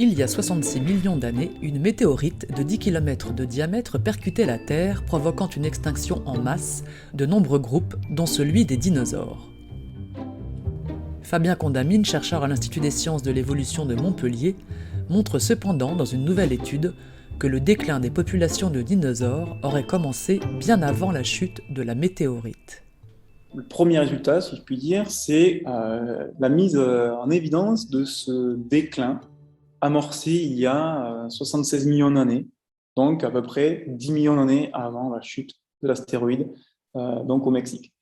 Il y a 66 millions d'années, une météorite de 10 km de diamètre percutait la Terre, provoquant une extinction en masse de nombreux groupes, dont celui des dinosaures. Fabien Condamine, chercheur à l'Institut des sciences de l'évolution de Montpellier, montre cependant dans une nouvelle étude que le déclin des populations de dinosaures aurait commencé bien avant la chute de la météorite. Le premier résultat, si je puis dire, c'est la mise en évidence de ce déclin amorcé il y a 76 millions d'années, donc à peu près 10 millions d'années avant la chute de l'astéroïde donc au Mexique.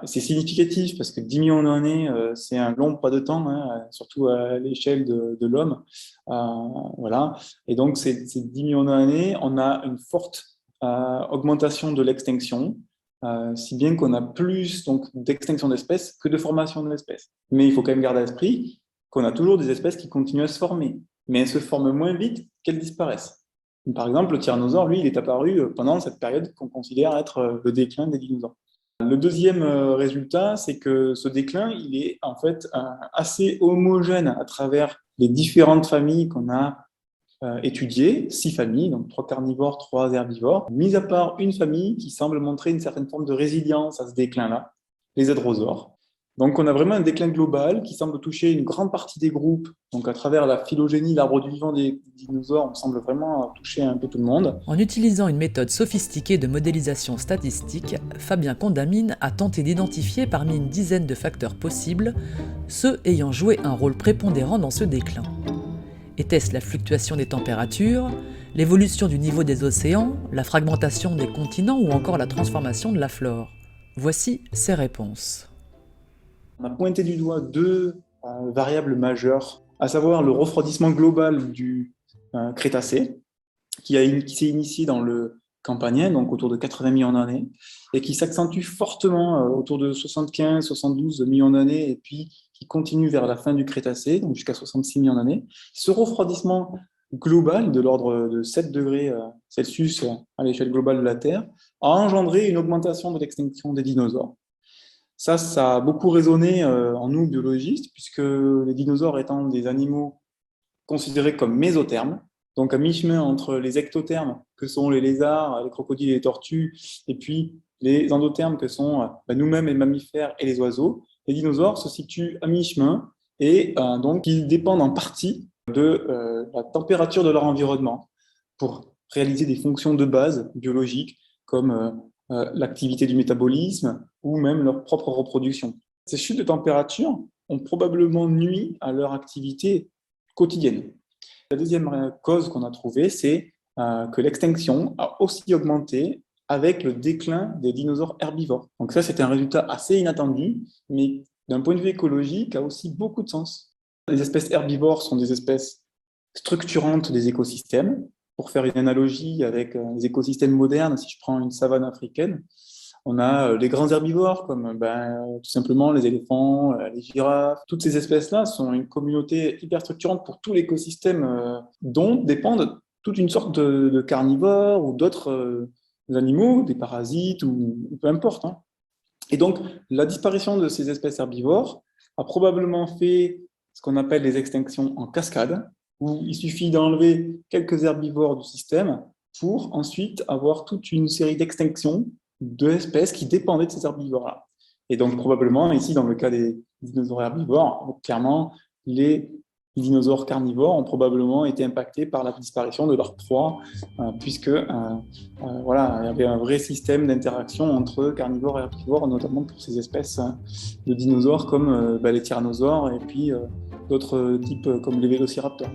C'est significatif parce que 10 millions d'années, c'est un long pas de temps, hein, surtout à l'échelle de l'homme. Voilà. Et donc, ces 10 millions d'années, on a une forte augmentation de l'extinction, si bien qu'on a plus donc, d'extinction d'espèces que de formation de l'espèce. Mais il faut quand même garder à l'esprit qu'on a toujours des espèces qui continuent à se former, mais elles se forment moins vite qu'elles disparaissent. Par exemple, le tyrannosaure, lui, il est apparu pendant cette période qu'on considère être le déclin des dinosaures. Le deuxième résultat, c'est que ce déclin, il est en fait assez homogène à travers les différentes familles qu'on a étudiées, 6 familles, donc 3 carnivores, 3 herbivores, mis à part une famille qui semble montrer une certaine forme de résilience à ce déclin-là, les hadrosaures. Donc on a vraiment un déclin global qui semble toucher une grande partie des groupes. Donc à travers la phylogénie, l'arbre du vivant des dinosaures, on semble vraiment toucher un peu tout le monde. En utilisant une méthode sophistiquée de modélisation statistique, Fabien Condamine a tenté d'identifier parmi une dizaine de facteurs possibles ceux ayant joué un rôle prépondérant dans ce déclin. Était-ce la fluctuation des températures, l'évolution du niveau des océans, la fragmentation des continents ou encore la transformation de la flore? Voici ses réponses. On a pointé du doigt 2 variables majeures, à savoir le refroidissement global du Crétacé, qui s'est initié dans le Campanien, donc autour de 80 millions d'années, et qui s'accentue fortement autour de 75-72 millions d'années, et puis qui continue vers la fin du Crétacé, donc jusqu'à 66 millions d'années. Ce refroidissement global de l'ordre de 7 degrés Celsius à l'échelle globale de la Terre a engendré une augmentation de l'extinction des dinosaures. Ça a beaucoup résonné en nous, biologistes, puisque les dinosaures étant des animaux considérés comme mésothermes, donc à mi-chemin entre les ectothermes, que sont les lézards, les crocodiles et les tortues, et puis les endothermes, que sont nous-mêmes, les mammifères et les oiseaux, les dinosaures se situent à mi-chemin et donc ils dépendent en partie de la température de leur environnement pour réaliser des fonctions de base biologiques comme l'activité du métabolisme ou même leur propre reproduction. Ces chutes de température ont probablement nui à leur activité quotidienne. La deuxième cause qu'on a trouvée, c'est que l'extinction a aussi augmenté avec le déclin des dinosaures herbivores. Donc ça, c'était un résultat assez inattendu, mais d'un point de vue écologique, a aussi beaucoup de sens. Les espèces herbivores sont des espèces structurantes des écosystèmes. Pour faire une analogie avec les écosystèmes modernes, si je prends une savane africaine, on a les grands herbivores comme tout simplement les éléphants, les girafes. Toutes ces espèces-là sont une communauté hyper structurante pour tout l'écosystème dont dépendent toute une sorte de carnivores ou d'autres animaux, des parasites ou peu importe. Hein. Et donc, la disparition de ces espèces herbivores a probablement fait ce qu'on appelle les extinctions en cascade, où il suffit d'enlever quelques herbivores du système pour ensuite avoir toute une série d'extinctions d'espèces qui dépendaient de ces herbivores-là. Et donc, probablement, ici, dans le cas des dinosaures herbivores, clairement, les dinosaures carnivores ont probablement été impactés par la disparition de leur proie, puisque voilà, il y avait un vrai système d'interaction entre carnivores et herbivores, notamment pour ces espèces de dinosaures comme les tyrannosaures et puis d'autres types comme les vélociraptors.